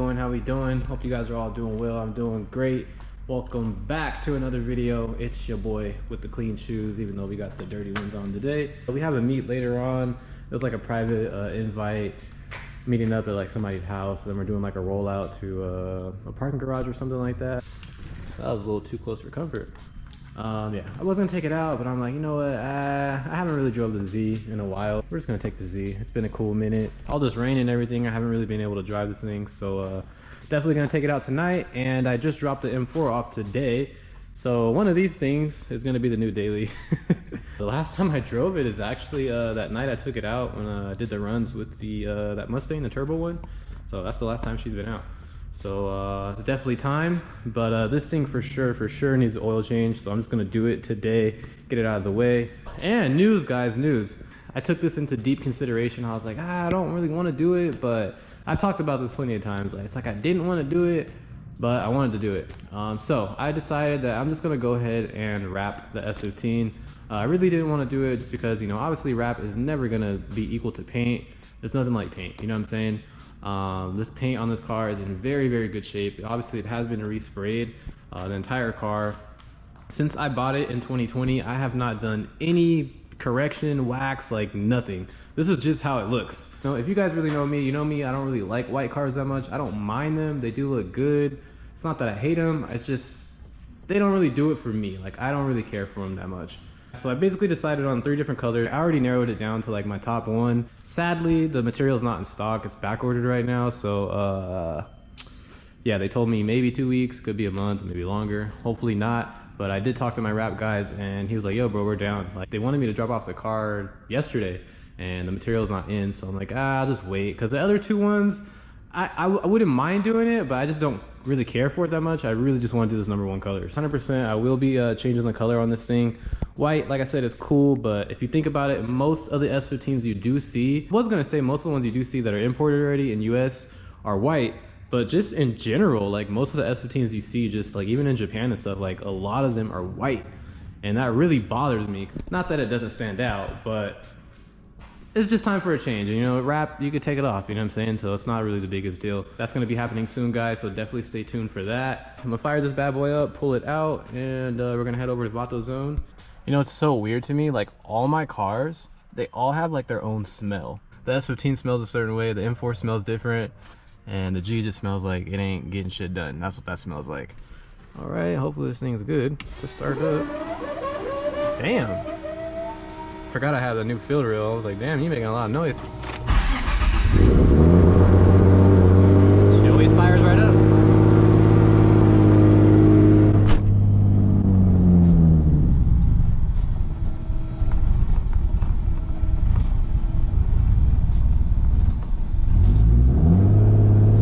doing? How we doing? Hope you guys are all doing well. I'm doing great. Welcome back to another video. It's your boy with the clean shoes, even though we got the dirty ones on today. We have a meet later on. It was like a private invite, meeting up at like somebody's house. Then we're doing like a rollout to a parking garage or something like that. That was a little too close for comfort. Yeah, I was gonna take it out, but I'm like, you know what? I haven't really drove the Z in a while. We're just gonna take the Z. It's been a cool minute. All this rain and everything, I haven't really been able to drive this thing. So definitely gonna take it out tonight. And I just dropped the M4 off today. So one of these things is gonna be the new daily. The last time I drove it is actually that night I took it out when I did the runs with the that Mustang, the turbo one. So that's the last time she's been out. So definitely time, but this thing for sure needs an oil change. So I'm just gonna do it today, get it out of the way. And news, guys, news. I took this into deep consideration. I was like, I don't really want to do it, but I've talked about this plenty of times. Like, it's like I didn't want to do it, but I wanted to do it. So I decided that I'm just gonna go ahead and wrap the S15. I really didn't want to do it just because, you know, obviously wrap is never gonna be equal to paint. There's nothing like paint, you know what I'm saying? This paint on this car is in very good shape. Obviously it has been resprayed, the entire car. Since I bought it in 2020, I have not done any correction, wax, like nothing. This is just how it looks. You know, if you guys really know me, you know me, I don't really like white cars that much. I don't mind them, they do look good. It's not that I hate them, it's just they don't really do it for me. Like, I don't really care for them that much. So I basically decided on 3 different colors. I already narrowed it down to like my top one. Sadly, the material's not in stock. It's back ordered right now. So yeah, they told me maybe 2 weeks, could be a month, maybe longer. Hopefully not. But I did talk to my wrap guys and he was like, yo bro, we're down. Like, they wanted me to drop off the car yesterday and the material's not in. So I'm like, I'll just wait. Cause the other 2 ones, I wouldn't mind doing it, but I just don't really care for it that much. I really just want to do this #1 color. 100%, I will be changing the color on this thing. White, like I said, is cool, but if you think about it, most of the S15s you do see, I was gonna say most of the ones you do see that are imported already in US are white, but just in general, like most of the S15s you see, just like even in Japan and stuff, like a lot of them are white, and that really bothers me. Not that it doesn't stand out, but it's just time for a change. You know, wrap, you could take it off, you know what I'm saying? So it's not really the biggest deal. That's gonna be happening soon, guys, so definitely stay tuned for that. I'm gonna fire this bad boy up, pull it out, and we're gonna head over to Vato Zone. You know, it's so weird to me, like all my cars, they all have like their own smell. The S15 smells a certain way, the M4 smells different, and the G just smells like it ain't getting shit done. That's what that smells like. All right, hopefully this thing's good to start up. Damn. Forgot I had a new field reel. I was like, damn, you making a lot of noise. She always fires right up.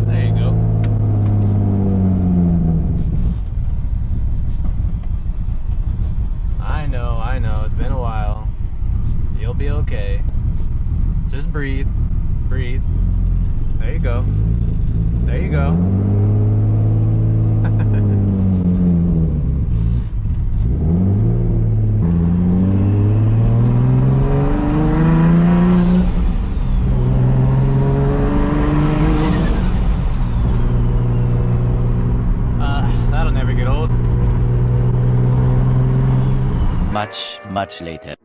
There you go. I know, it's been a while. You'll be okay. Just breathe. Breathe. There you go. There you go. That'll never get old. Much later.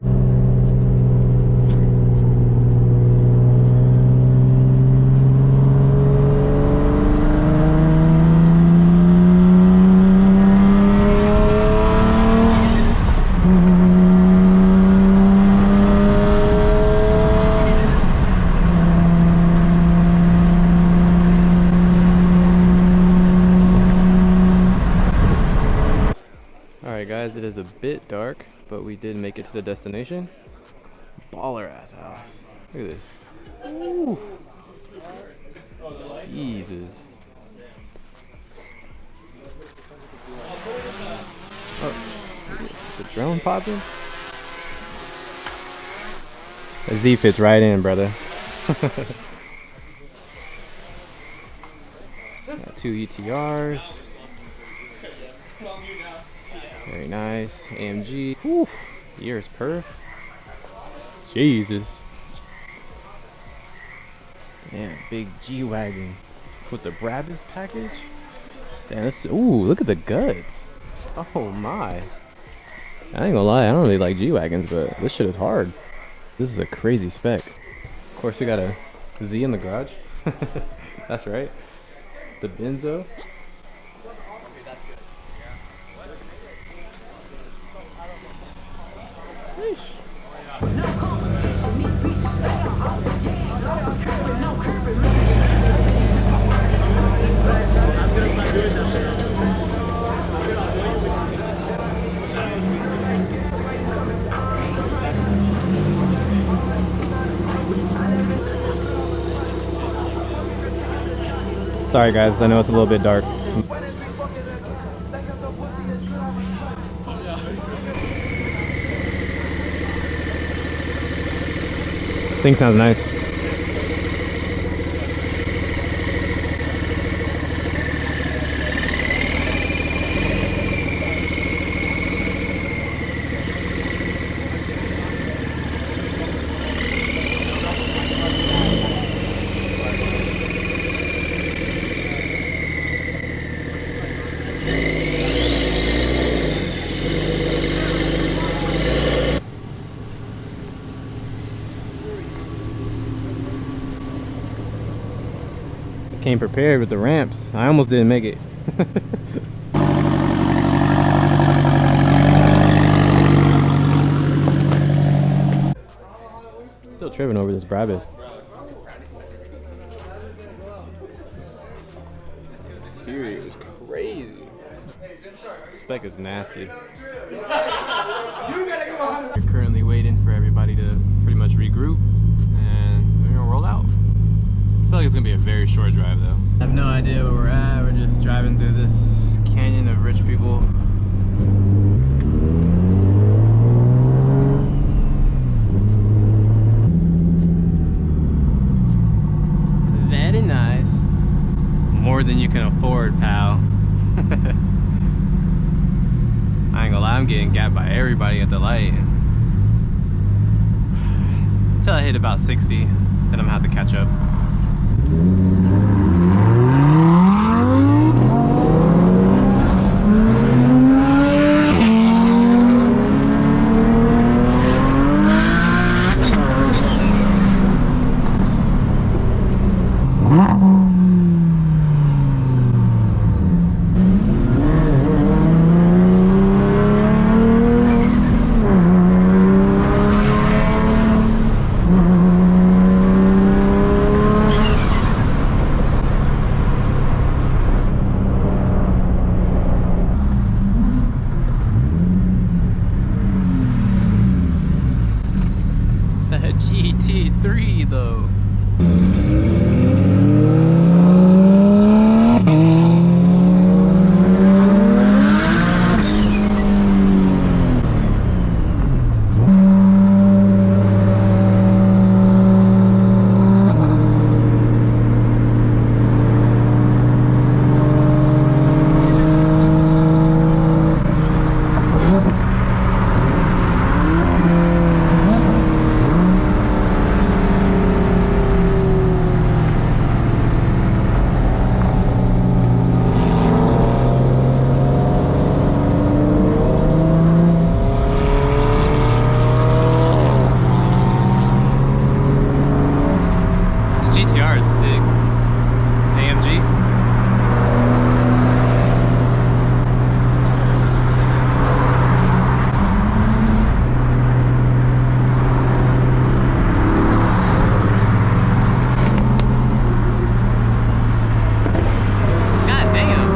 Alright guys, it is a bit dark, but we did make it to the destination. Baller ass house. Look at this. Ooh. Jesus. Oh, the drone popping? The Z fits right in, brother. Got 2 ETRs. Very nice. AMG. Whew. Years perf. Jesus. Yeah, big G-Wagon. with the Brabus package. Damn, this, ooh, look at the guts. Oh my. I ain't gonna lie, I don't really like G-Wagons, but this shit is hard. This is a crazy spec. Of course, we got a Z in the garage. That's right. The Benzo. Sorry guys, I know it's a little bit dark. Thing sounds nice. Came prepared with the ramps. I almost didn't make it. Still tripping over this Brabus. Interior is crazy. Spec is nasty. We're currently waiting for everybody to pretty much regroup, and we're gonna roll out. I feel like it's gonna be a very short drive though. I have no idea where we're at. We're just driving through this canyon of rich people. Very nice. More than you can afford, pal. I ain't gonna lie, I'm getting gapped by everybody at the light. Until I hit about 60, then I'm gonna have to catch up. GT3 though. GTR is sick. AMG. God damn.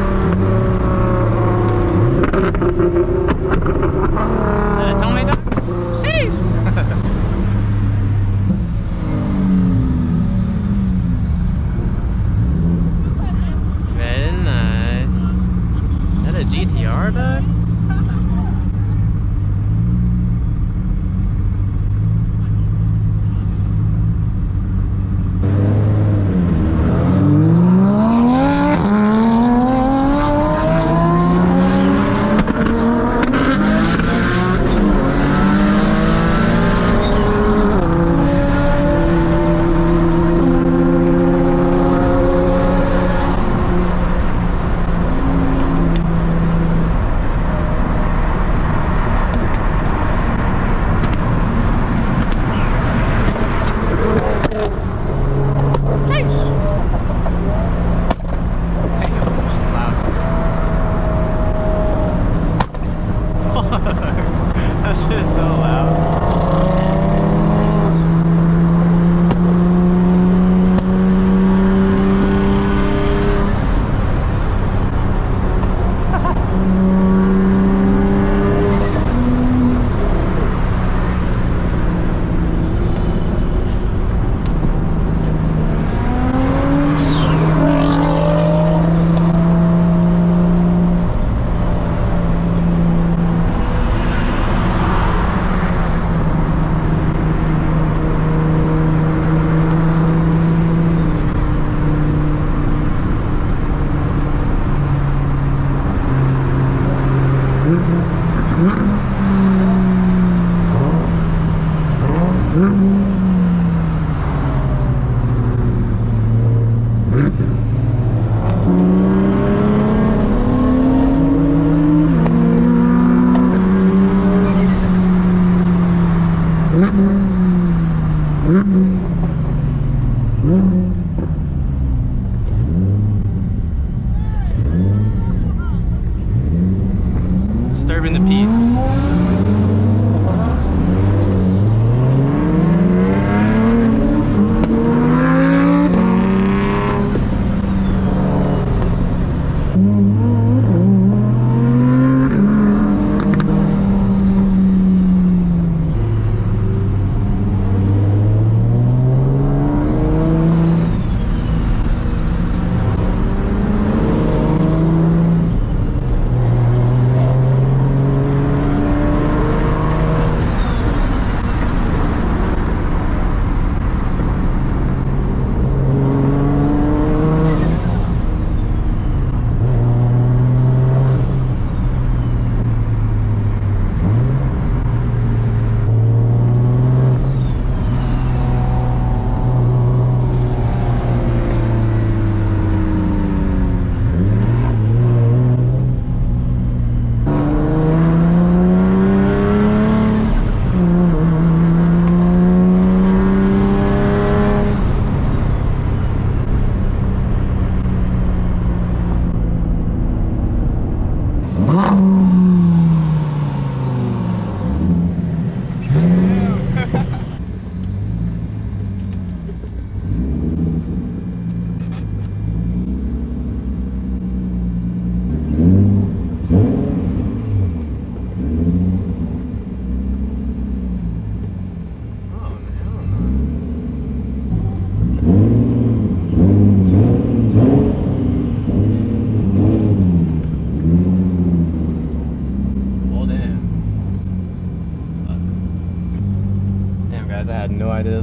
Did it tell me that? Sheesh. GTR, dog?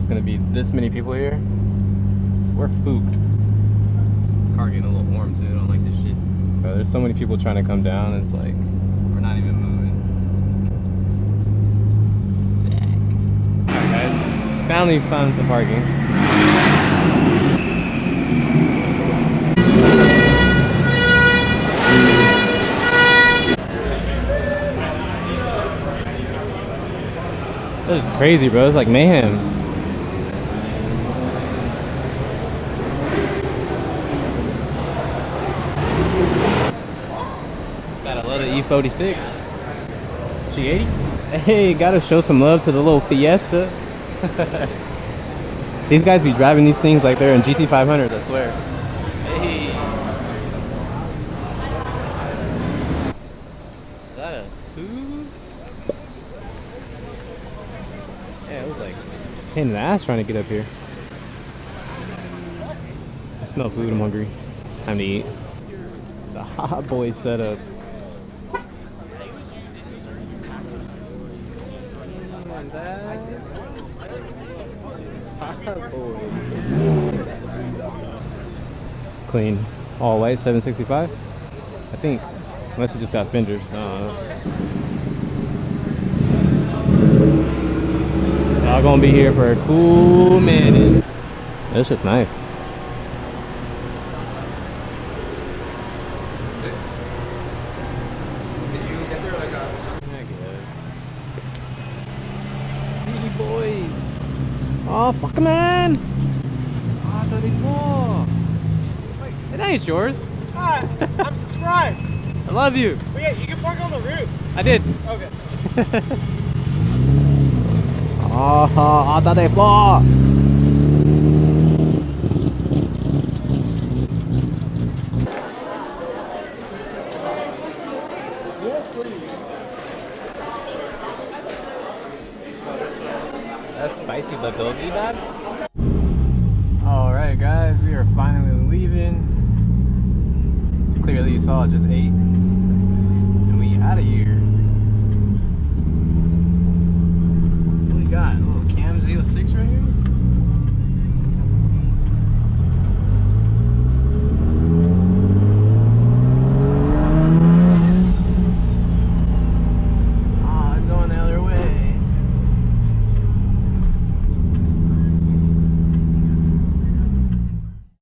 it's gonna be this many people here, we're fooked. Car getting a little warm too. I don't like this shit. Bro, there's so many people trying to come down. It's like We're not even moving. alright guys, finally found some parking. This is crazy, bro. It's like mayhem. Gotta love the E46. G80. Hey, gotta show some love to the little Fiesta. These guys be driving these things like they're in GT500s, I swear. Hey. Is that a Subaru? Yeah, it was like pain in the ass trying to get up here. I smell food, I'm hungry. It's time to eat. The hot boy setup. It's clean. All white, 765? I think. Unless it just got fenders. I don't know. Y'all gonna be here for a cool minute. This shit's nice. Did you get there like a... Easy boys. Oh, fuck man. Ah, 34. Hey, that ain't yours. Hi, I'm subscribed. I love you. But yeah, you can park on the roof. I did. Okay. Oh, 34. Yes, please. That's spicy bulgogi, bad. Alright guys, we are finally leaving. Clearly you saw it just ate. And we out of here.